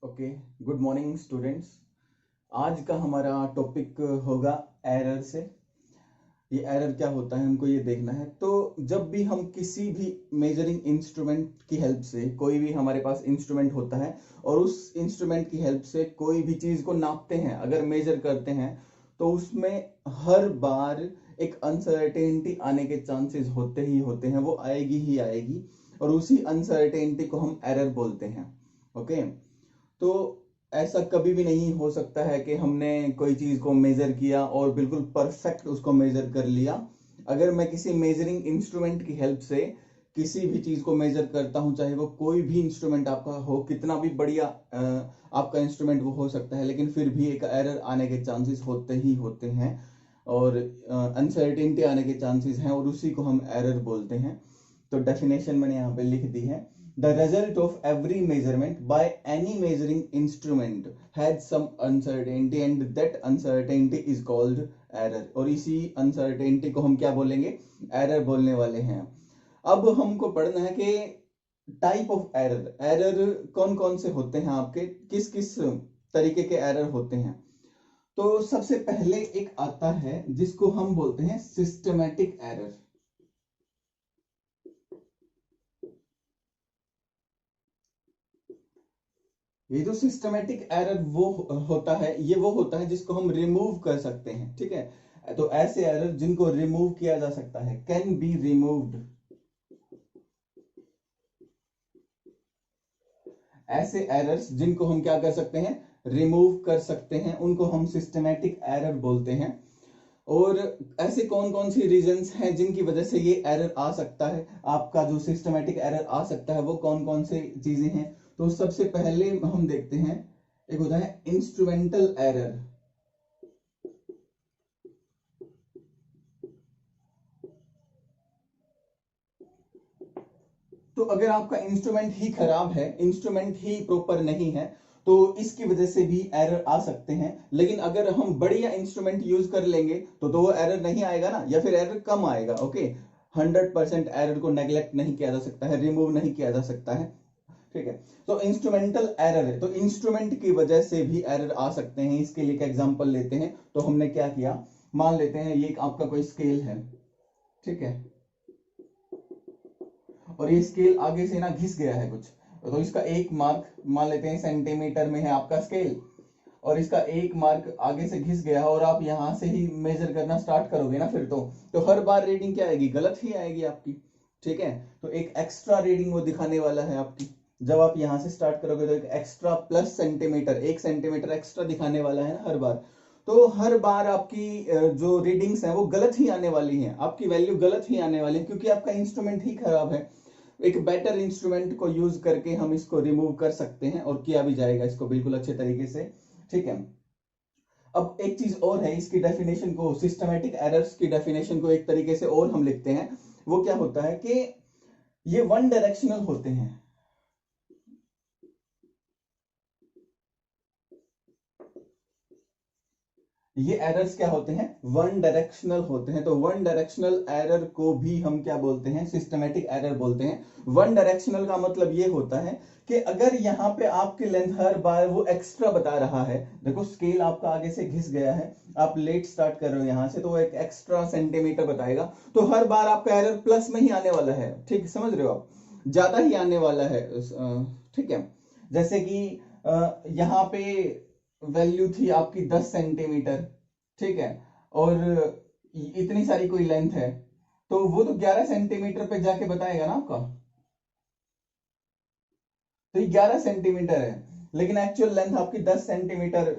Okay, good morning students. आज का हमारा टॉपिक होगा एरर से। ये एरर क्या होता है हमको ये देखना है। तो जब भी हम किसी भी मेजरिंग इंस्ट्रूमेंट की हेल्प से, कोई भी हमारे पास इंस्ट्रूमेंट होता है और उस इंस्ट्रूमेंट की हेल्प से कोई भी चीज को नापते हैं, अगर मेजर करते हैं, तो उसमें हर बार एक अनसर्टेनिटी आने के चांसेस होते ही होते हैं। वो आएगी ही आएगी और उसी अनसर्टेनिटी को हम एरर बोलते हैं। ओके, तो ऐसा कभी भी नहीं हो सकता है कि हमने कोई चीज को मेजर किया और बिल्कुल परफेक्ट उसको मेजर कर लिया। अगर मैं किसी मेजरिंग इंस्ट्रूमेंट की हेल्प से किसी भी चीज को मेजर करता हूं, चाहे वो कोई भी इंस्ट्रूमेंट आपका हो, कितना भी बढ़िया आपका इंस्ट्रूमेंट वो हो सकता है, लेकिन फिर भी एक एरर आने के चांसेस होते ही होते हैं और अनसर्टेनिटी आने के चांसेस हैं और उसी को हम एरर बोलते हैं। तो डेफिनेशन मैंने यहाँ पे लिख दी है। The result of every measurement by any measuring instrument has some uncertainty and that uncertainty is called error। और इसी uncertainty को हम क्या बोलेंगे? error बोलने वाले हैं। अब हमको पढ़ना है कि टाइप ऑफ एरर, एरर कौन कौन से होते हैं, आपके किस किस तरीके के एरर होते हैं। तो सबसे पहले एक आता है जिसको हम बोलते हैं सिस्टमैटिक एरर। ये जो सिस्टमेटिक एरर वो होता है, ये वो होता है जिसको हम रिमूव कर सकते हैं। ठीक है, तो ऐसे एरर जिनको रिमूव किया जा सकता है, कैन बी रिमूव्ड। ऐसे एरर्स जिनको हम क्या कर सकते हैं, रिमूव कर सकते हैं, उनको हम सिस्टमेटिक एरर बोलते हैं। और ऐसे कौन कौन सी रीजंस हैं जिनकी वजह से ये एरर आ सकता है, आपका जो सिस्टमेटिक एरर आ सकता है, वो कौन कौन सी चीजें हैं। तो सबसे पहले हम देखते हैं, एक होता है इंस्ट्रूमेंटल एरर। तो अगर आपका इंस्ट्रूमेंट ही खराब है, इंस्ट्रूमेंट ही प्रॉपर नहीं है, तो इसकी वजह से भी एरर आ सकते हैं। लेकिन अगर हम बढ़िया इंस्ट्रूमेंट यूज कर लेंगे तो वो एरर नहीं आएगा ना, या फिर एरर कम आएगा। ओके, 100% एरर को नेग्लेक्ट नहीं किया जा सकता है, रिमूव नहीं किया जा सकता है। ठीक है, तो इंस्ट्रूमेंटल एरर है, तो इंस्ट्रूमेंट की वजह से भी एरर आ सकते हैं। इसके लिए एक एग्जांपल लेते हैं। तो हमने क्या किया, मान लेते हैं ये आपका कोई स्केल है, ठीक है, और ये स्केल आगे से ना घिस गया है कुछ, तो इसका एक मार्क मान लेते हैं सेंटीमीटर में है आपका स्केल, और इसका एक मार्क आगे से घिस गया है और आप यहां से ही मेजर करना स्टार्ट करोगे ना, फिर तो हर बार रीडिंग क्या आएगी, गलत ही आएगी आपकी। ठीक है, तो एक एक्स्ट्रा रीडिंग वो दिखाने वाला है आपकी। जब आप यहां से स्टार्ट करोगे तो एक extra plus centimetre, 1 centimetre extra दिखाने वाला है ना हर बार। तो हर बार आपकी जो रीडिंग्स हैं वो गलत ही आने वाली हैं, आपकी वैल्यू गलत ही आने वाली है, क्योंकि आपका इंस्ट्रूमेंट ही खराब है। एक बेटर इंस्ट्रूमेंट को यूज करके हम इसको रिमूव कर सकते हैं और किया भी जाएगा इसको बिल्कुल अच्छे तरीके से। ठीक है, अब एक चीज और है, इसकी डेफिनेशन को, सिस्टमेटिक एरर्स की डेफिनेशन को एक तरीके से और हम लिखते हैं। वो क्या होता है कि ये वन डायरेक्शनल होते हैं। ये एरर्स क्या होते हैं, वन डायरेक्शनल होते हैं। तो वन डायरेक्शनल एरर को भी हम क्या बोलते हैं, सिस्टमेटिक एरर बोलते हैं। वन डायरेक्शनल का मतलब ये होता है कि अगर यहाँ पे आपकी लेंथ हर बार वो एक्स्ट्रा बता रहा है, देखो स्केल आपका आगे से घिस गया है, आप लेट स्टार्ट कर रहे हो यहां से, तो वो एक एक्स्ट्रा सेंटीमीटर बताएगा, तो हर बार आपका एरर प्लस में ही आने वाला है। ठीक, समझ रहे हो आप, ज्यादा ही आने वाला है। ठीक है, जैसे कि यहाँ पे वैल्यू थी आपकी 10 सेंटीमीटर, ठीक है, और इतनी सारी कोई लेंथ है, तो वो तो 11 सेंटीमीटर पे जाके बताएगा ना आपका। तो ये 11 सेंटीमीटर है, लेकिन एक्चुअल लेंथ आपकी 10 सेंटीमीटर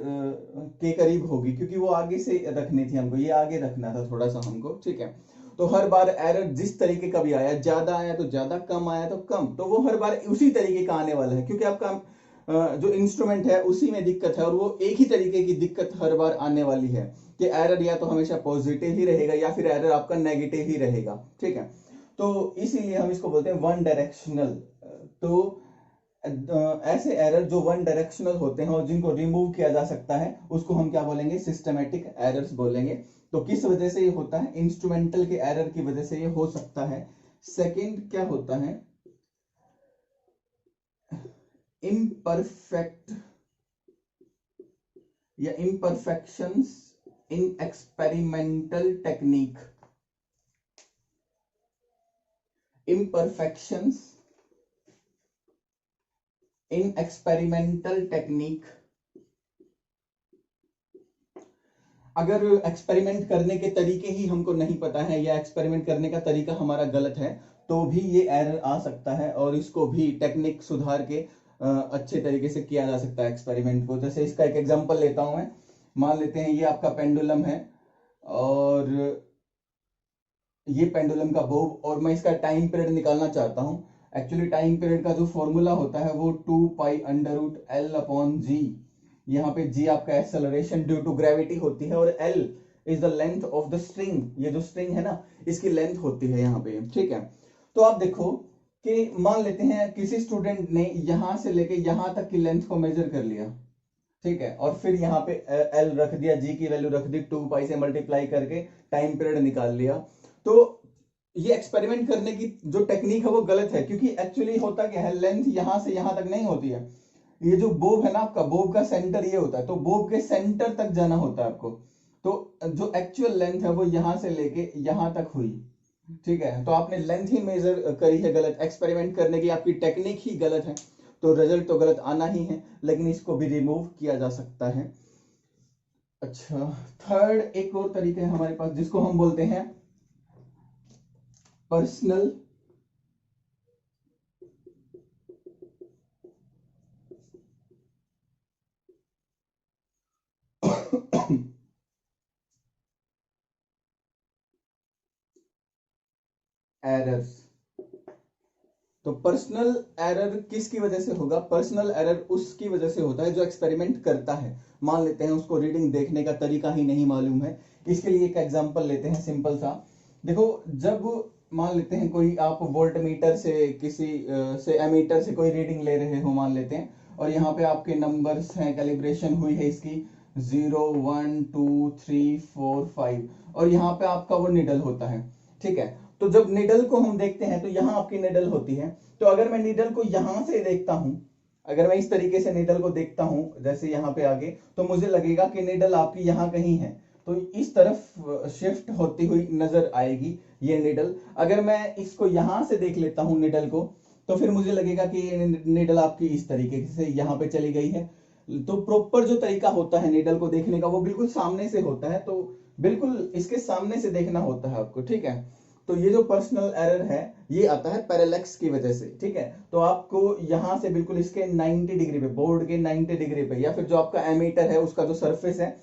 के करीब होगी, क्योंकि वो आगे से रखनी थी हमको, ये आगे रखना था थोड़ा सा हमको। ठीक है, तो हर बार एरर जिस तरीके का भी आया, ज्यादा आया तो ज्यादा, कम आया तो कम, तो वो हर बार उसी तरीके का आने वाला है, क्योंकि आपका जो इंस्ट्रूमेंट है उसी में दिक्कत है, और वो एक ही तरीके की दिक्कत हर बार आने वाली है कि एरर या तो हमेशा पॉजिटिव ही रहेगा या फिर एरर आपका नेगेटिव ही रहेगा। ठीक है, तो इसीलिए हम इसको बोलते हैं वन डायरेक्शनल। तो ऐसे एरर जो वन डायरेक्शनल होते हैं और जिनको रिमूव किया जा सकता है, उसको हम क्या बोलेंगे, सिस्टमेटिक एरर्स बोलेंगे। तो किस वजह से ये होता है, इंस्ट्रूमेंटल के एरर की वजह से ये हो सकता है। सेकंड क्या होता है, इम्परफेक्ट या imperfections in experimental technique, imperfections in experimental technique। अगर एक्सपेरिमेंट करने के तरीके ही हमको नहीं पता है या एक्सपेरिमेंट करने का तरीका हमारा गलत है तो भी ये एरर आ सकता है, और इसको भी टेक्निक सुधार के अच्छे तरीके से किया जा सकता है एक्सपेरिमेंट को। जैसे इसका एक एग्जांपल लेता हूं मैं। मान लेते हैं ये आपका पेंडुलम है और ये पेंडुलम का बोब, और मैं इसका टाइम पीरियड निकालना चाहता हूं। एक्चुअली टाइम पीरियड का जो फॉर्मूला होता है वो 2π√L/g। यहाँ पे g आपका एक्सेलरेशन ड्यू टू ग्रेविटी होती है और L is the length of the string. ये जो स्ट्रिंग है ना इसकी लेंथ होती है यहाँ पे, ठीक है। तो आप देखो कि मान लेते हैं किसी स्टूडेंट ने यहां से लेके यहां तक की लेंथ को मेजर कर लिया, ठीक है, और फिर यहाँ पे L रख दिया, g की वैल्यू रख दी, 2π से मल्टीप्लाई करके टाइम पीरियड निकाल लिया। तो ये एक्सपेरिमेंट करने की जो टेक्निक है वो गलत है, क्योंकि एक्चुअली होता क्या है, लेंथ यहां से यहां तक नहीं होती है। ये जो बोब है ना आपका, बोब का सेंटर ये होता है, तो बोब के सेंटर तक जाना होता है आपको। तो जो एक्चुअल लेंथ है वो यहां से लेके यहां तक हुई, ठीक है। तो आपने लेंथ ही मेजर करी है गलत, एक्सपेरिमेंट करने की आपकी टेक्निक ही गलत है, तो रिजल्ट तो गलत आना ही है, लेकिन इसको भी रिमूव किया जा सकता है। अच्छा, थर्ड एक और तरीका है हमारे पास जिसको हम बोलते हैं पर्सनल एरर्स। तो पर्सनल एरर किसकी वजह से होगा? पर्सनल एरर उसकी वजह से होता है जो एक्सपेरिमेंट करता है। मान लेते हैं उसको रीडिंग देखने का तरीका ही नहीं मालूम है। इसके लिए एक एग्जांपल लेते हैं सिंपल सा। देखो, जब मान लेते हैं कोई आप वोल्ट मीटर से किसी से एमीटर से कोई रीडिंग ले रहे हो मान लेते हैं, और यहाँ पे आपके नंबर्स हैं, कैलिब्रेशन हुई है इसकी 0 1 2 3 4 5, और यहाँ पे आपका वो निडल होता है, ठीक है। तो जब निडल को हम देखते हैं तो यहाँ आपकी निडल होती है। तो अगर मैं निडल को यहां से देखता हूं, अगर मैं इस तरीके से निडल को देखता हूं जैसे यहाँ पे आगे, तो मुझे लगेगा कि निडल आपकी यहाँ कहीं है, तो इस तरफ शिफ्ट होती हुई नजर आएगी ये निडल। अगर मैं इसको यहां से देख लेता हूं निडल को, तो फिर मुझे लगेगा कि ये निडल आपकी इस तरीके से यहाँ पे चली गई है। तो प्रॉपर जो तरीका होता है निडल को देखने का वो बिल्कुल सामने से होता है, तो बिल्कुल इसके सामने से देखना होता है आपको, ठीक है। तो ये जो पर्सनल एरर है ये आता है पैरेलैक्स की वजह से, ठीक है। तो आपको यहां से बिल्कुल इसके 90 डिग्री पे, बोर्ड के 90 डिग्री पे, या फिर जो आपका एमीटर है उसका जो सरफेस है,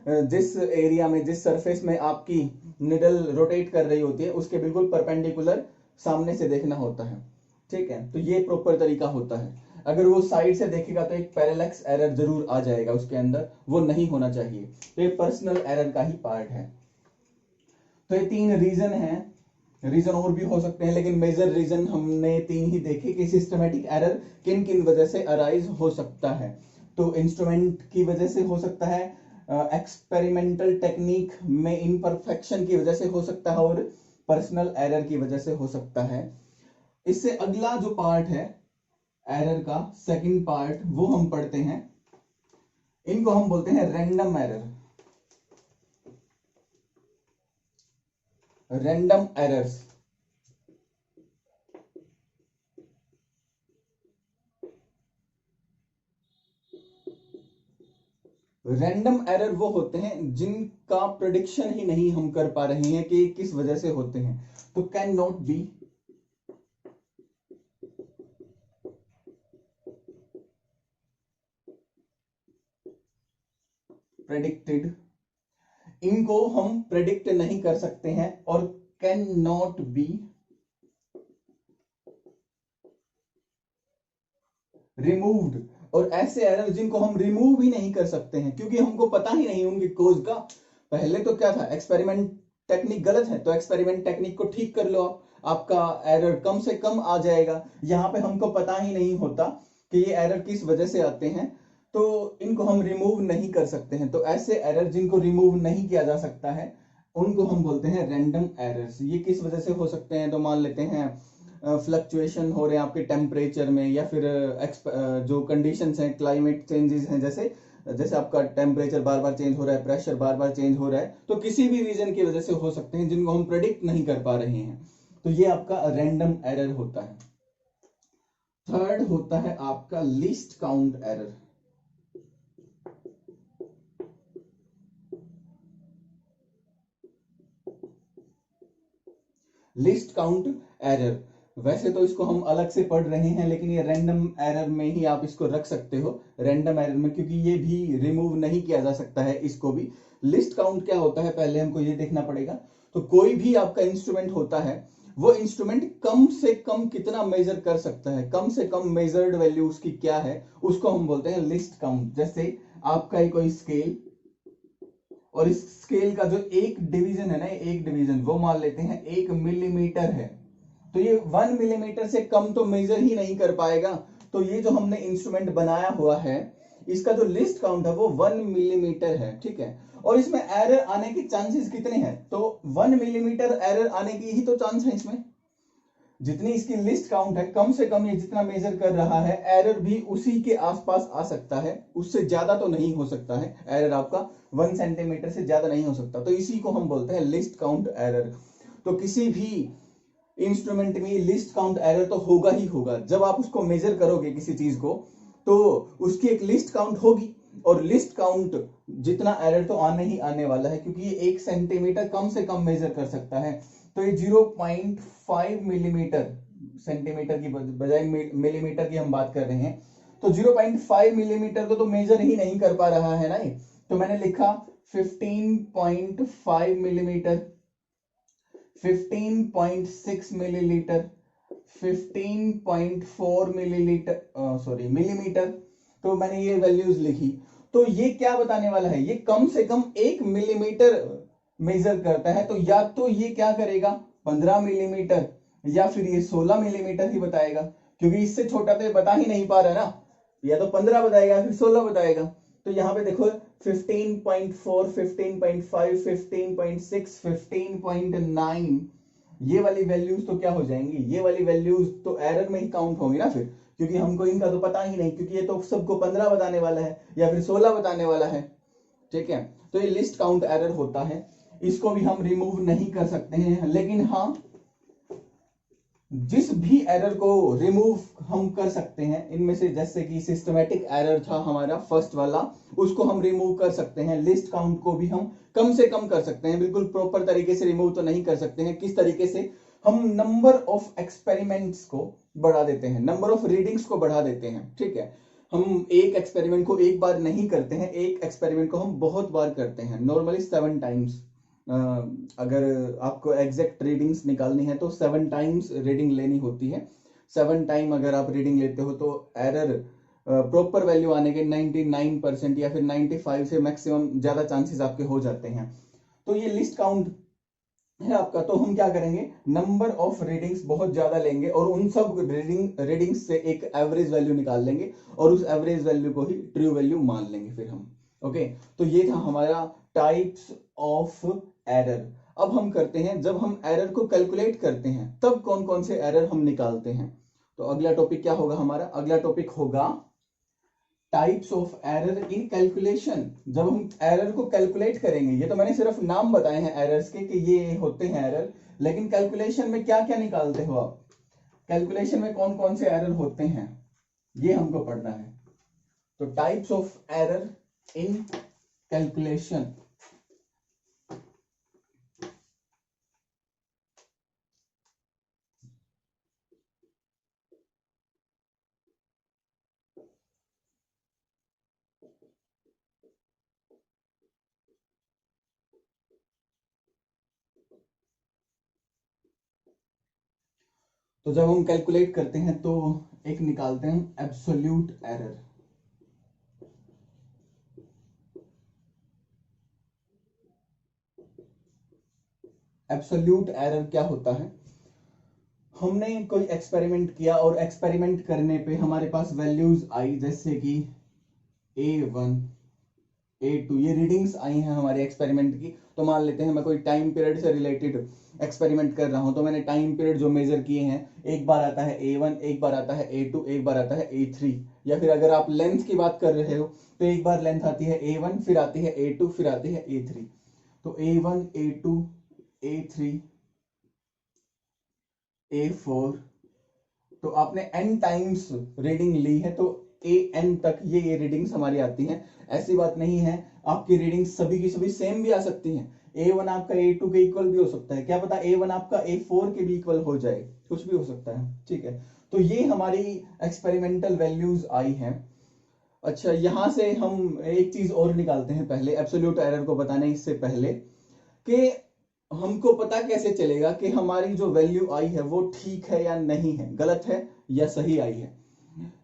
जिस एरिया में, जिस सरफेस में आपकी निडल रोटेट कर रही होती है उसके बिल्कुल परपेंडिकुलर सामने से देखना होता है, ठीक है। तो ये प्रॉपर तरीका होता है। अगर वो साइड से देखेगा तो एक पैरेलैक्स एरर जरूर आ जाएगा उसके अंदर, वो नहीं होना चाहिए। तो ये पर्सनल एरर का ही पार्ट है। तो ये 3 रीजन है, रीजन और भी हो सकते हैं लेकिन मेजर रीजन हमने 3 ही देखे कि सिस्टमेटिक एरर किन किन वजह से अराइज हो सकता है। तो इंस्ट्रूमेंट की वजह से हो सकता है, एक्सपेरिमेंटल टेक्निक में इम्परफेक्शन की वजह से हो सकता है, और पर्सनल एरर की वजह से हो सकता है। इससे अगला जो पार्ट है एरर का, सेकंड पार्ट, वो हम पढ़ते हैं। इनको हम बोलते हैं random error. Random errors. Random error वो होते हैं जिनका प्रेडिक्शन ही नहीं हम कर पा रहे हैं कि किस वजह से होते हैं। तो कैन नॉट बी प्रेडिक्टेड। इनको हम प्रेडिक्ट नहीं कर सकते हैं। और कैन नॉट बी रिमूव्ड। और ऐसे एरर जिनको हम रिमूव ही नहीं कर सकते हैं क्योंकि हमको पता ही नहीं उनकी कोज का। पहले तो क्या था, एक्सपेरिमेंट टेक्निक गलत है तो एक्सपेरिमेंट टेक्निक को ठीक कर लो, आपका एरर कम से कम आ जाएगा। यहाँ पे हमको पता ही नहीं होता कि ये एरर किस वजह से आते हैं, तो इनको हम रिमूव नहीं कर सकते हैं। तो ऐसे एरर जिनको रिमूव नहीं किया जा सकता है उनको हम बोलते हैं रैंडम एरर्स। ये किस वजह से हो सकते हैं? तो मान लेते हैं फ्लक्चुएशन हो रहे हैं आपके टेम्परेचर में, या फिर जो कंडीशंस हैं, क्लाइमेट चेंजेस हैं, जैसे जैसे आपका टेम्परेचर बार बार चेंज हो रहा है, प्रेशर बार बार चेंज हो रहा है, तो किसी भी रीजन की वजह से हो सकते हैं जिनको हम प्रेडिक्ट नहीं कर पा रहे हैं, तो ये आपका रैंडम एरर होता है। थर्ड होता है आपका least count error. List count error, वैसे तो इसको हम अलग से पढ़ रहे हैं, लेकिन ये रैंडम एरर में ही आप इसको रख सकते हो, रैंडम एरर में, क्योंकि ये भी रिमूव नहीं किया जा सकता है इसको भी। लिस्ट काउंट क्या होता है पहले हमको ये देखना पड़ेगा। तो कोई भी आपका इंस्ट्रूमेंट होता है, वो इंस्ट्रूमेंट कम से कम कितना मेजर कर सकता है, कम से कम मेजर्ड वैल्यू उसकी क्या है, उसको हम बोलते हैं लिस्ट काउंट। जैसे आपका ही कोई स्केल, और इस स्केल का जो एक डिवीजन है ना, एक डिवीजन वो मान लेते हैं 1 मिलीमीटर है, तो ये 1 मिलीमीटर से कम तो मेजर ही नहीं कर पाएगा। तो ये जो हमने इंस्ट्रूमेंट बनाया हुआ है, इसका जो लिस्ट काउंट है वो 1 मिलीमीटर है, ठीक है। और इसमें एरर आने के चांसेस कितने हैं, तो 1 मिलीमीटर एरर आने की ही तो चांस है इसमें। जितनी इसकी लिस्ट काउंट है, कम से कम ये जितना मेजर कर रहा है, एरर भी उसी के आसपास आ सकता है, उससे ज्यादा तो नहीं हो सकता है एरर आपका, 1 सेंटीमीटर से ज्यादा नहीं हो सकता, तो इसी को हम बोलते हैं लिस्ट काउंट एरर। तो किसी भी इंस्ट्रूमेंट में लिस्ट काउंट एरर तो होगा ही होगा। जब आप उसको मेजर करोगे किसी चीज को, तो उसकी एक लिस्ट काउंट होगी, और लिस्ट काउंट जितना एरर तो आने ही आने वाला है, क्योंकि ये 1 सेंटीमीटर कम से कम मेजर कर सकता है। तो ये 0.5 मिलीमीटर, सेंटीमीटर की बजाय मिलीमीटर की हम बात कर रहे हैं, तो 0.5 मिलीमीटर को तो मेजर ही नहीं कर पा रहा है ना ये। तो मैंने लिखा 15.5 मिलीमीटर, 15.6 मिलीलीटर, 15.4 मिलीमीटर। तो मैंने ये वैल्यूज लिखी। तो ये क्या बताने वाला है, ये कम से कम 1 मिलीमीटर मेजर करता है। तो या तो ये क्या करेगा 15 मिलीमीटर, या फिर ये 16 मिलीमीटर ही बताएगा, क्योंकि इससे छोटा तो ये बता ही नहीं पा रहा ना, या तो 15 बताएगा फिर 16 बताएगा। तो यहाँ पे देखो 15.4, 15.5, 15.6, 15.9, ये वाली वैल्यूज तो क्या हो जाएंगी, ये वाली वैल्यूज तो एरर में ही काउंट होंगी ना फिर, क्योंकि हमको इनका तो पता ही नहीं, क्योंकि ये तो सबको 15 बताने वाला है या फिर 16 बताने वाला है, ठीक है। तो ये लिस्ट काउंट एरर होता है, इसको भी हम रिमूव नहीं कर सकते हैं, लेकिन हाँ जिस भी एरर को रिमूव हम कर सकते हैं इनमें से, जैसे कि सिस्टमैटिक एरर था हमारा फर्स्ट वाला, उसको हम रिमूव कर सकते हैं। लिस्ट काउंट को भी हम कम से कम कर सकते हैं, बिल्कुल प्रॉपर तरीके से रिमूव तो नहीं कर सकते हैं। किस तरीके से, हम नंबर ऑफ एक्सपेरिमेंट्स को बढ़ा देते हैं, नंबर ऑफ रीडिंग्स को बढ़ा देते हैं, ठीक है। हम एक एक्सपेरिमेंट को एक बार नहीं करते हैं, एक एक्सपेरिमेंट को हम बहुत बार करते हैं, नॉर्मली 7 टाइम्स। अगर आपको एग्जैक्ट रीडिंग्स निकालनी है तो 7 टाइम्स रीडिंग लेनी होती है। 7 टाइम अगर आप रीडिंग लेते हो तो एरर प्रॉपर वैल्यू आने के 99% या फिर 95 से मैक्सिमम ज्यादा चांसेस आपके हो जाते हैं। तो ये लिस्ट काउंट है आपका। तो हम क्या करेंगे, नंबर ऑफ रीडिंग्स बहुत ज्यादा लेंगे और उन सब रीडिंग्स से एक एवरेज वैल्यू निकाल लेंगे और उस एवरेज वैल्यू को ही ट्रू वैल्यू मान लेंगे फिर हम। ओके, तो ये था हमारा टाइप्स ऑफ एरर। अब हम करते हैं, जब हम एरर को कैलकुलेट करते हैं तब कौन कौन से एरर हम निकालते हैं। तो अगला टॉपिक क्या होगा हमारा, अगला टॉपिक होगा types of error in calculation. जब हम एरर को कैलकुलेट करेंगे, ये तो मैंने सिर्फ नाम बताए हैं एरर्स के कि ये होते हैं एरर, लेकिन कैलकुलेशन में क्या क्या निकालते हो आप, कैलकुलेशन में कौन कौन से एरर होते हैं ये हमको पढ़ना है। तो types of error in calculation. तो जब हम कैलकुलेट करते हैं तो एक निकालते हैं एब्सोल्यूट एरर। एब्सोल्यूट एरर क्या होता है, हमने कोई एक्सपेरिमेंट किया और एक्सपेरिमेंट करने पे हमारे पास वैल्यूज आई, जैसे कि A1, A2 ये रीडिंग्स आई हैं हमारे एक्सपेरिमेंट की। तो मान लेते हैं मैं कोई टाइम पीरियड से रिलेटेड एक्सपेरिमेंट कर रहा हूं, तो मैंने टाइम पीरियड जो मेजर किए हैं, एक बार आता है A1, एक बार आता है A2, एक बार आता है A3। या फिर अगर आप लेंथ की बात कर रहे हो तो एक बार लेंथ आती है A1, फिर आती है A2, फिर आती है A3। तो A1, A2, A3, A4। तो आपने n टाइम्स रीडिंग ली है, तो an तक ये रीडिंग्स हमारी आती हैं। ऐसी बात नहीं है, आपकी रीडिंग्स सभी की सभी सेम भी आ सकती हैं। A1 आपका A2 के इक्वल भी हो सकता है, क्या पता A1 आपका A4 के भी इक्वल हो जाए, कुछ भी हो सकता है। ठीक है, तो ये हमारी एक्सपेरिमेंटल वैल्यूज आई हैं। अच्छा, यहां से हम एक चीज और निकालते हैं पहले, एब्सोल्यूट एरर को बताने इससे पहले, कि हमको पता कैसे चलेगा कि हमारी जो वैल्यू आई है वो ठीक है या नहीं है, गलत है या सही आई है,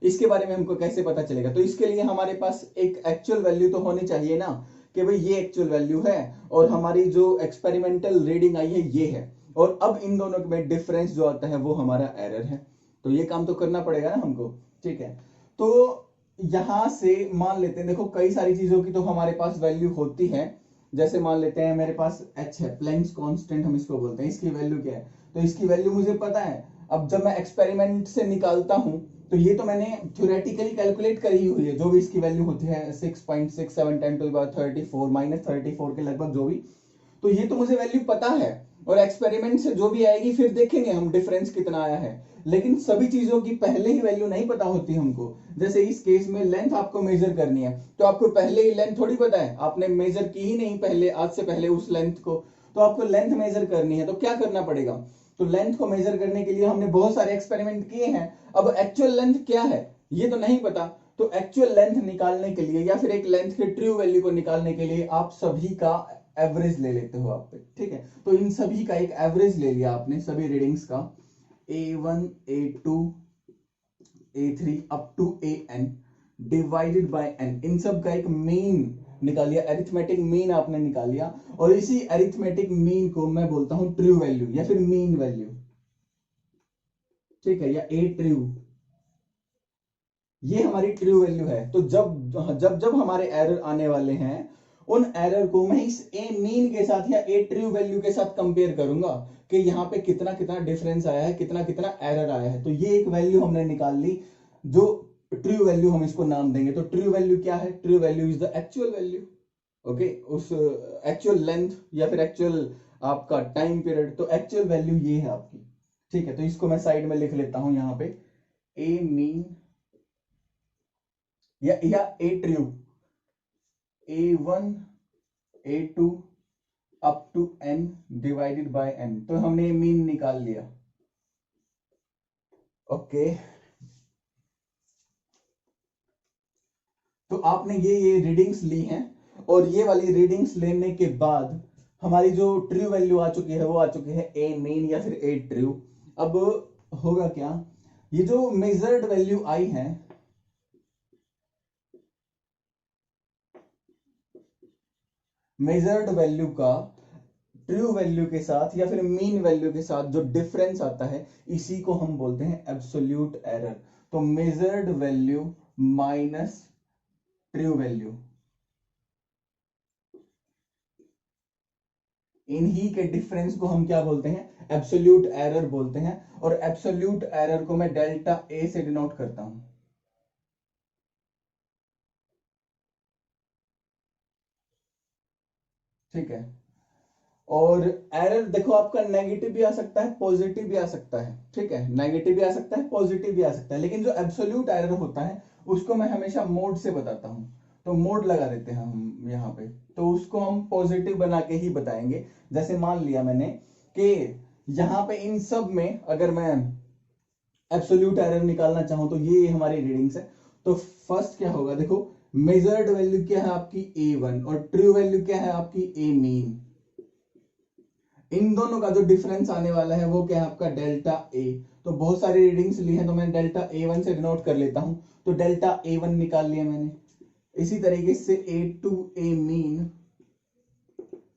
इसके बारे में हमको कैसे पता चलेगा। तो इसके लिए हमारे पास एक एक्चुअल वैल्यू तो होनी चाहिए ना, कि भाई ये एक्चुअल वैल्यू है और हमारी जो एक्सपेरिमेंटल रीडिंग आई है ये है, और अब इन दोनों में डिफरेंस जो आता है वो हमारा एरर है। तो ये काम तो करना पड़ेगा ना हमको। ठीक है, तो यहां से मान लेते हैं, देखो कई सारी चीजों की तो हमारे पास वैल्यू होती है। जैसे मान लेते हैं मेरे पास h है, प्लैंक्स कांस्टेंट हम इसको बोलते हैं, इसकी वैल्यू क्या है, तो इसकी वैल्यू मुझे पता है। अब जब मैं एक्सपेरिमेंट से निकालता हूं, तो ये तो मैंने थ्योरेटिकली कैलकुलेट करी हुई है, जो भी इसकी वैल्यू होती है 6.67 10 टू द पावर 34 -34 के लगभग जो भी, तो ये तो मुझे वैल्यू पता है। और एक्सपेरिमेंट से जो भी आएगी फिर देखेंगे हम डिफरेंस कितना आया है। लेकिन सभी चीजों की पहले ही वैल्यू नहीं पता होती हमको। जैसे इस केस में लेंथ आपको मेजर करनी है, तो आपको पहले ही लेंथ थोड़ी पता है, आपने मेजर की ही नहीं पहले, आज से पहले उस लेंथ को। तो आपको लेंथ मेजर करनी है, तो क्या करना पड़ेगा, तो लेंथ को मेजर करने के लिए हमने बहुत सारे एक्सपेरिमेंट किए हैं। अब एक्चुअल लेंथ क्या है ये तो नहीं पता, तो एक्चुअल लेंथ निकालने के लिए या फिर एक लेंथ के ट्रू वैल्यू को निकालने के लिए आप सभी का एवरेज ले लेते हो आप पे। ठीक है, तो इन सभी का एक एवरेज ले लिया आपने, सभी रीडिंग्स का, A1, A2, A3 up to AN divided by n, इन सब का एक मीन निकाल लिया, अरिथमेटिक मीन आपने निकाल लिया। और इसी अरिथमेटिक मीन को मैं बोलता हूं ट्रू वैल्यू या फिर मीन वैल्यू। ठीक है, या ए ट्रू, ये हमारी ट्रू वैल्यू है। तो जब जब जब हमारे एरर आने वाले हैं, उन एरर को मैं इस ए मीन के साथ या ए ट्रू वैल्यू के साथ कंपेयर करूंगा कि यहाँ पे कितना कितना डिफरेंस आया है, कितना कितना एरर आया है। तो ये एक वैल्यू हमने निकाल ली, जो ट्रू वैल्यू हम इसको नाम देंगे। तो ट्रू वैल्यू क्या है, true value is the actual value. Okay, उस एक्चुअल लेंथ या फिर एक्चुअल आपका टाइम पीरियड, तो एक्चुअल वैल्यू ये है आपकी। ठीक है, तो इसको मैं साइड में लिख लेता हूं यहाँ पे, ए मीन या a true, A1, A2 up to n divided by n, तो हमने मीन निकाल लिया। ओके, तो आपने ये रीडिंग्स ली हैं, और ये वाली रीडिंग्स लेने के बाद हमारी जो ट्रू वैल्यू आ चुकी है वो आ चुकी है ए मीन या फिर ए ट्रू। अब होगा क्या, ये जो मेजर्ड वैल्यू आई है, मेजर्ड वैल्यू का ट्रू वैल्यू के साथ या फिर मीन वैल्यू के साथ जो डिफरेंस आता है, इसी को हम बोलते हैं एब्सोल्यूट एरर। तो measured value minus true value, इन्हीं के डिफरेंस को हम क्या बोलते हैं, एब्सोल्यूट एरर बोलते हैं। और एब्सोल्यूट एरर को मैं डेल्टा ए से डिनोट करता हूं। ठीक है, और एरर देखो आपका नेगेटिव भी आ सकता है, पॉजिटिव भी आ सकता है। ठीक है, नेगेटिव भी आ सकता है, पॉजिटिव भी आ सकता है, लेकिन जो एब्सोल्यूट एरर होता है उसको मैं हमेशा मोड से बताता हूं। तो मोड लगा देते हैं हम यहाँ पे, तो उसको हम पॉजिटिव बना के ही बताएंगे। जैसे मान लिया मैंने कि यहाँ पे इन सब में अगर मैं एब्सोल्यूट एरर निकालना चाहूं, तो ये हमारी रीडिंग्स है। तो फर्स्ट क्या होगा, देखो मेजर्ड वैल्यू क्या है आपकी A1 और ट्रू वैल्यू क्या है आपकी A मीन। इन दोनों का जो डिफरेंस आने वाला है वो क्या है आपका डेल्टा ए। तो बहुत सारी रीडिंग्स ली है, तो मैं डेल्टा A1 से डिनोट कर लेता हूं। तो डेल्टा A1 निकाल लिया मैंने। इसी तरीके से A2 A मीन,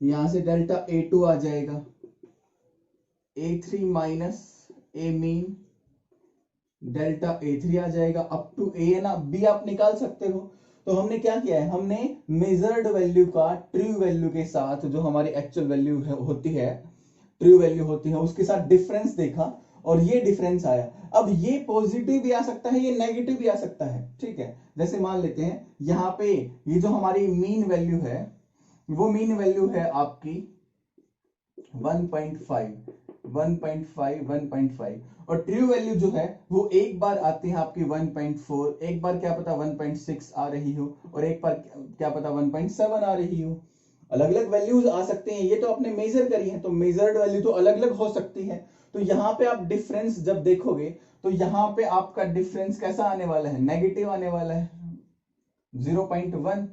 यहां से डेल्टा A2 आ जाएगा, A3 minus A mean, delta A3 आ जाएगा, अप टू A ना B आप निकाल सकते हो। तो हमने क्या किया है, हमने मेजर्ड वैल्यू का ट्रू वैल्यू के साथ जो हमारी एक्चुअल वैल्यू होती है, ट्रू वैल्यू होती है, उसके साथ डिफरेंस देखा और ये डिफरेंस आया। अब ये पॉजिटिव भी आ सकता है, ये नेगेटिव भी आ सकता है, ठीक है। जैसे मान लेते हैं यहाँ पे ये जो हमारी मीन वैल्यू है, वो मीन वैल्यू है आपकी 1.5, 1.5 और ट्रू वैल्यू जो है वो एक बार आती है आपकी 1.4, एक बार क्या पता 1.6 आ रही हो, और एक बार क्या पता 1.7 आ रही हो। अलग अलग वैल्यूज आ सकते हैं, ये तो आपने मेजर करी है, तो मेजर्ड वैल्यू तो अलग अलग हो सकती है। तो यहाँ पे आप डिफरेंस जब देखोगे तो यहाँ पे आपका डिफरेंस कैसा आने वाला है, नेगेटिव आने वाला है, 0.1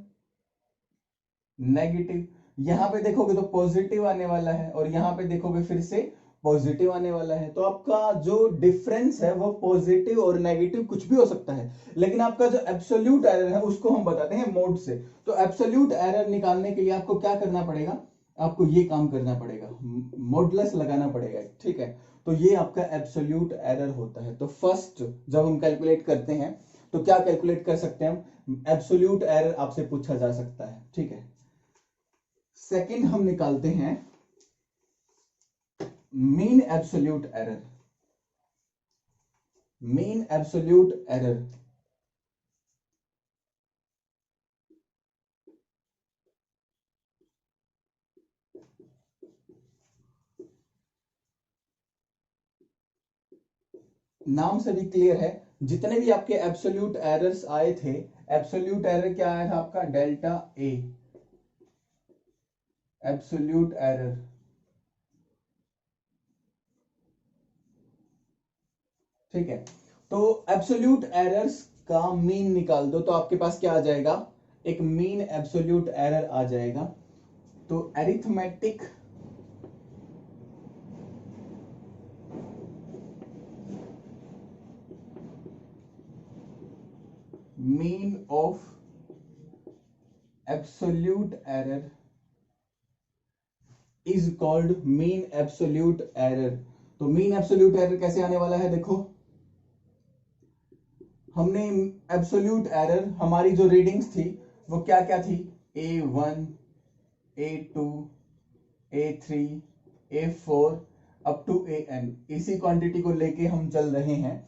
नेगेटिव। यहां पे देखोगे तो पॉजिटिव आने वाला है, और यहां पे देखोगे फिर से पॉजिटिव आने वाला है। तो आपका जो डिफरेंस है वो पॉजिटिव और नेगेटिव कुछ भी हो सकता है, लेकिन आपका जो एब्सोल्यूट एरर है उसको हम बताते हैं मोड से। तो एब्सोल्यूट एरर निकालने के लिए आपको क्या करना पड़ेगा, आपको ये काम करना पड़ेगा, मोडलेस लगाना पड़ेगा, ठीक है। तो ये आपका एब्सोल्यूट एरर होता है। तो फर्स्ट जब हम कैलकुलेट करते हैं तो क्या कैलकुलेट कर सकते हैं हम, एब्सोल्यूट एरर आपसे पूछा जा सकता है, ठीक है। सेकंड हम निकालते हैं mean absolute error. Mean absolute error नाम से भी क्लियर है, जितने भी आपके एब्सोल्यूट एरर्स आए थे, एब्सोल्यूट एरर क्या आया था आपका, डेल्टा ए एब्सोल्यूट एरर, ठीक है। तो एब्सोल्यूट एरर्स का मीन निकाल दो तो आपके पास क्या आ जाएगा, एक मीन एब्सोल्यूट एरर आ जाएगा। तो arithmetic mean of absolute error is called mean absolute error. तो मीन एब्सोल्यूट एरर कैसे आने वाला है, देखो हमने एब्सोल्यूट एरर, हमारी जो रीडिंग्स थी वो क्या क्या थी, A1 A2 A3 A4 up to AN, इसी क्वांटिटी को लेके हम चल रहे हैं।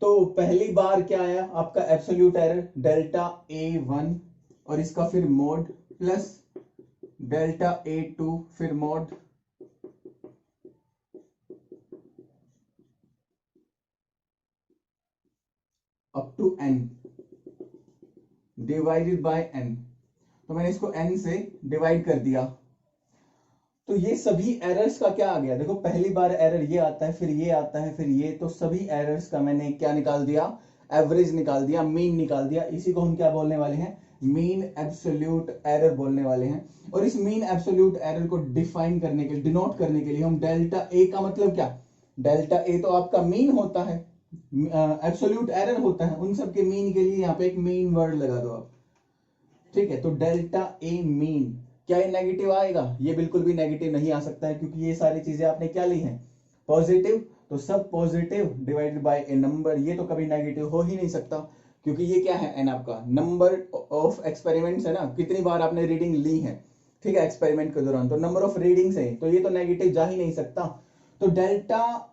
तो पहली बार क्या आया आपका एब्सोल्यूट एरर, डेल्टा A1 और इसका फिर मोड प्लस डेल्टा A2 फिर mod up to n divided by n। तो मैंने इसको n से डिवाइड कर दिया। तो ये सभी एरर्स का क्या आ गया, देखो पहली बार एरर ये आता है, फिर ये आता है, फिर ये, तो सभी एरर्स का मैंने क्या निकाल दिया, एवरेज निकाल दिया, मीन निकाल दिया। इसी को हम क्या बोलने वाले हैं, मीन एब्सोल्यूट एरर बोलने वाले हैं। और इस मीन एब्सोल्यूट एरर को डिफाइन करने के लिए, डिनोट करने के लिए हम डेल्टा ए का मतलब क्या, डेल्टा ए तो आपका मीन होता है, एब्सोल्यूट एरर होता है, उन सब के मीन के लिए यहाँ पे एक मीन वर्ड लगा दो आप, ठीक है। तो डेल्टा ए मीन, क्या ये नेगेटिव आएगा, ये बिल्कुल भी नेगेटिव नहीं आ सकता है, क्योंकि ये सारी चीजें आपने क्या ली हैं, पॉजिटिव। तो सब positive divided by A number, ये तो कभी नेगेटिव हो ही नहीं सकता, क्योंकि ये क्या है, एन आपका नंबर ऑफ एक्सपेरिमेंट्स है ना, कितनी बार आपने रीडिंग ली है, ठीक है, एक्सपेरिमेंट के दौरान, तो नंबर ऑफ रीडिंग्स है, तो ये तो नेगेटिव जा ही नहीं सकता। तो delta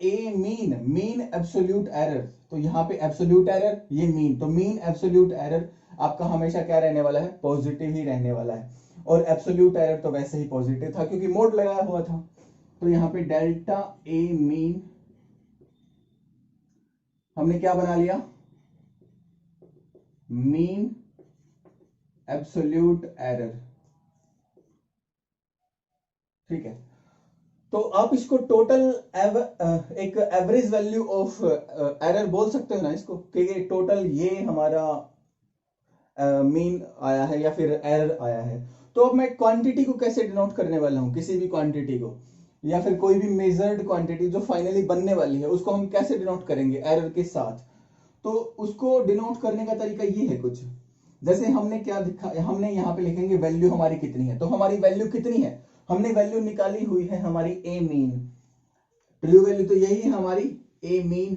a mean, mean absolute error, तो यहाँ पे एब्सोल्यूट एरर, ये मीन, तो मीन एब्सोल्यूट एरर आपका हमेशा क्या रहने वाला है, पॉजिटिव ही रहने वाला है। और एब्सोल्यूट एरर तो वैसे ही पॉजिटिव था क्योंकि मोड लगाया हुआ था। तो यहाँ पे डेल्टा ए मीन हमने क्या बना लिया, मीन एब्सोल्यूट एरर, ठीक है। तो आप इसको टोटल एक एवरेज वैल्यू ऑफ एरर बोल सकते हो ना इसको, कि टोटल ये हमारा मीन आया है या फिर एरर आया है। तो अब मैं क्वांटिटी को कैसे डिनोट करने वाला हूं, किसी भी क्वांटिटी को या फिर कोई भी मेजर्ड क्वांटिटी जो फाइनली बनने वाली है, उसको हम कैसे डिनोट करेंगे, एरर के साथ। तो उसको डिनोट करने का तरीका ये है कुछ, जैसे हमने क्या दिखा, हमने यहाँ पे लिखेंगे वैल्यू हमारी कितनी है। तो हमारी वैल्यू कितनी है, हमने वैल्यू निकाली हुई है हमारी ए मीन, ट्रू वैल्यू तो यही है हमारी ए मीन,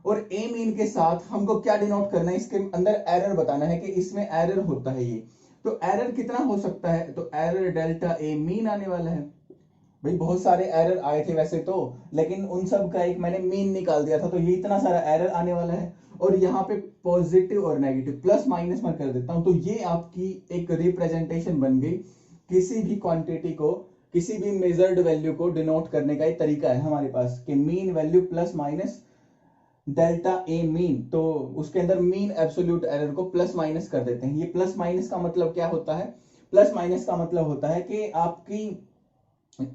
और ए मीन के साथ हमको क्या डिनोट करना है, इसके अंदर एरर बताना है कि इसमें एरर होता है ये। तो एरर कितना हो सकता है, तो एरर डेल्टा ए मीन आने वाला है। भाई बहुत सारे एरर आए थे वैसे तो, लेकिन उन सब का एक मैंने मीन निकाल दिया था, तो ये इतना सारा एरर आने वाला है। और यहाँ पे पॉजिटिव और नेगेटिव प्लस माइनस में कर देता हूं, तो ये आपकी एक रिप्रेजेंटेशन बन गई। किसी भी क्वांटिटी को, किसी भी मेजर्ड वैल्यू को डिनोट करने का एक तरीका है हमारे पास कि mean value plus minus delta a mean. तो उसके अंदर मीन एब्सोल्यूट एरर को प्लस माइनस कर देते हैं। ये प्लस माइनस का मतलब क्या होता है, प्लस माइनस का मतलब होता है कि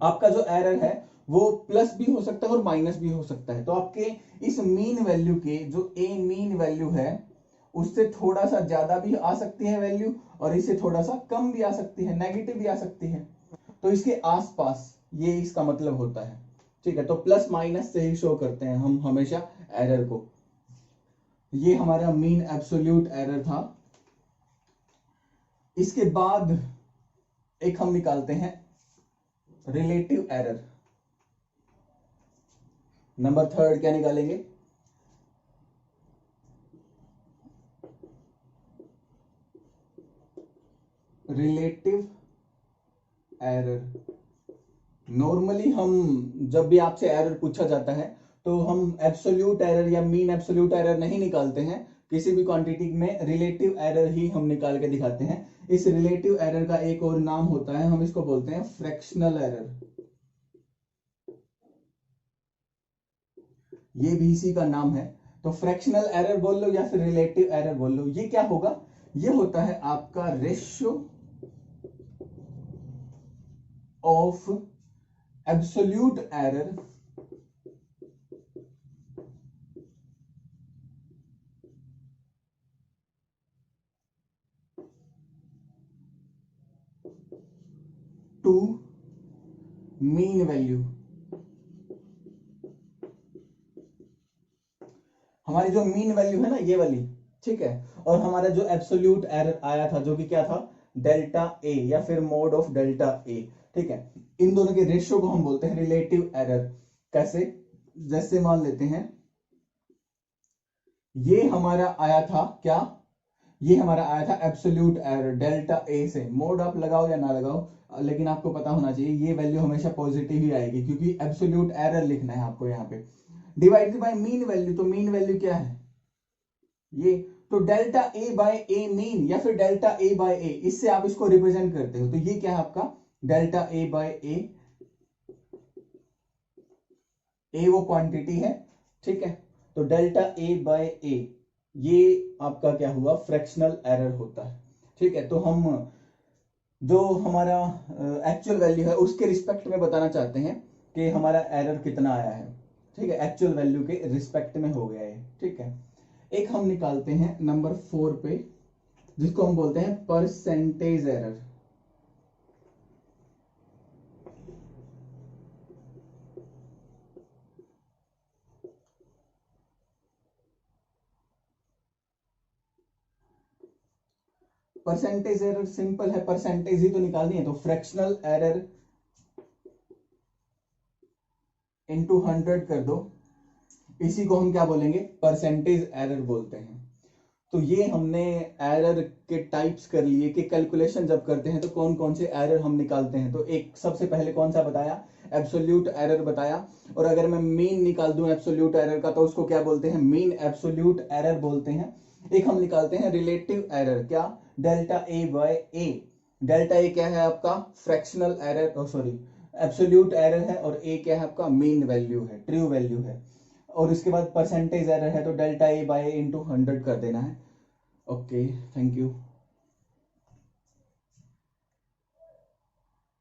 आपका जो एरर है वो प्लस भी हो सकता है और माइनस भी हो सकता है। तो आपके इस मीन वैल्यू के जो ए मीन वैल्यू है उससे थोड़ा सा ज्यादा भी आ सकती है वैल्यू, और इससे थोड़ा सा कम भी आ सकती है, नेगेटिव भी आ सकती है। तो इसके आसपास ये इसका मतलब होता है। ठीक है, तो प्लस माइनस से ही शो करते हैं हम हमेशा एरर को। ये हमारा मीन एब्सोल्यूट एरर था। इसके बाद एक हम निकालते हैं रिलेटिव एरर। नंबर थर्ड क्या निकालेंगे, रिलेटिव एरर। नॉर्मली हम जब भी आपसे एरर पूछा जाता है तो हम एब्सोल्यूट एरर या मीन एब्सोल्यूट एरर नहीं निकालते हैं। किसी भी क्वांटिटी में रिलेटिव एरर ही हम निकाल के दिखाते हैं। इस रिलेटिव एरर का एक और नाम होता है, हम इसको बोलते हैं फ्रैक्शनल एरर। ये भी इसी का नाम है। तो फ्रैक्शनल एरर बोल लो या फिर रिलेटिव एरर बोल लो। ये क्या होगा, ये होता है आपका ratio of absolute error to mean value. हमारी जो मीन वैल्यू है ना ये वाली, ठीक है, और हमारा जो एब्सोल्यूट एरर आया था जो कि क्या था, डेल्टा ए या फिर मोड ऑफ डेल्टा ए। ठीक है, इन दोनों के रेशियो को हम बोलते हैं रिलेटिव एरर। कैसे, जैसे मान लेते हैं ये हमारा आया था क्या, ये हमारा आया था एब्सोल्यूट एरर डेल्टा ए से। मोड आप लगाओ या ना लगाओ, लेकिन आपको पता होना चाहिए ये वैल्यू हमेशा पॉजिटिव ही आएगी, क्योंकि एब्सोल्यूट एरर लिखना है आपको यहाँ पे। डिवाइडेड बाय मीन वैल्यू, तो मीन वैल्यू क्या है ये, तो delta A bye A mean या फिर डेल्टा ए बाय ए, इससे आप इसको रिप्रेजेंट करते हो। तो ये क्या है आपका डेल्टा ए बाय ए वो क्वांटिटी है। ठीक है, तो डेल्टा ए बाय ए ये आपका क्या हुआ, फ्रैक्शनल एरर होता है। ठीक है, तो हम जो हमारा एक्चुअल वैल्यू है उसके रिस्पेक्ट में बताना चाहते हैं कि हमारा एरर कितना आया है। ठीक है, एक्चुअल वैल्यू के रिस्पेक्ट में हो गया है। ठीक है, एक हम निकालते हैं नंबर 4 पे, जिसको हम बोलते हैं percentage error. Percentage error simple है, परसेंटेज ही तो निकालनी है। तो फ्रैक्शनल एरर इनटू 100 कर दो, इसी को हम क्या बोलेंगे, परसेंटेज एरर बोलते हैं। तो ये हमने एरर के टाइप्स कर लिए कि कैलकुलेशन जब करते हैं तो कौन कौन से एरर हम निकालते हैं। तो एक सबसे पहले कौन सा बताया, एब्सोल्यूट एरर बताया। और अगर मैं मीन निकाल दूं एब्सोल्यूट एरर का तो उसको क्या बोलते हैं, मीन एब्सोल्यूट एरर बोलते हैं। एक हम निकालते हैं रिलेटिव एरर, क्या, delta A bye A. Delta A क्या है आपका, fractional error, sorry absolute error है, और ए क्या है आपका, मीन वैल्यू है, ट्रू वैल्यू है। और इसके बाद परसेंटेज एरर है तो डेल्टा ए बाय इंटू 100 कर देना है। Okay, thank you.